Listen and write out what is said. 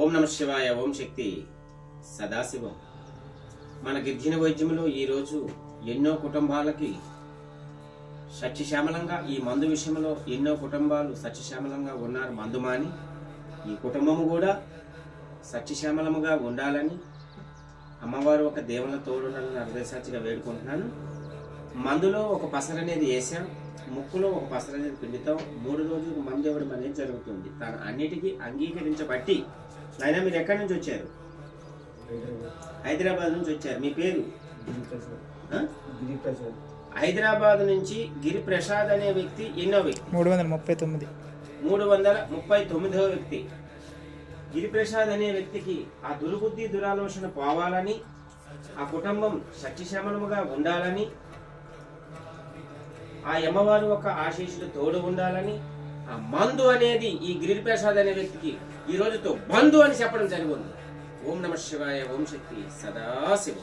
ఓం నమ శివాయ. ఓం శక్తి సదాశివం. మన గిరిజన వైద్యంలో ఈరోజు ఎన్నో కుటుంబాలకి సత్యశ్యామలంగా, ఈ మందు విషయంలో ఎన్నో కుటుంబాలు సత్యశ్యామలంగా ఉన్నారు. మందు మాని ఈ కుటుంబము కూడా సత్యశ్యామలముగా ఉండాలని అమ్మవారు ఒక దేవుళ్ళ తోడుండాలని అర్ధసాక్షిగా వేడుకుంటున్నాను. మందులో ఒక పసర అనేది వేసాం, ముక్కులో ఒక పసర అనేది పిండితాం. 3 రోజులకు మందు ఇవ్వడం అనేది జరుగుతుంది. తను అన్నిటికీ అంగీకరించబట్టి. అయినా మీరు ఎక్కడి నుంచి వచ్చారు? హైదరాబాద్ నుంచి వచ్చారు. మీ పేరు? హైదరాబాద్ నుంచి గిరిప్రసాద్ అనే వ్యక్తి ఎన్నో వ్యక్తి? 339వ వ్యక్తి. గిరిప్రసాద్ అనే వ్యక్తికి ఆ దుర్బుద్ధి దురాలోచన పోవాలని, ఆ కుటుంబం సత్యశ్యామలముగా ఉండాలని, ఆ అమ్మవారు ఒక ఆశీస్సులు తోడు ఉండాలని, ఆ మందు అనేది ఈ గిరిప్రసాద్ అనే వ్యక్తికి ఈ రోజుతో బంధు అని చెప్పడం జరిగింది. ఓం నమ శివాయ. ఓం శక్తి సదాశివం.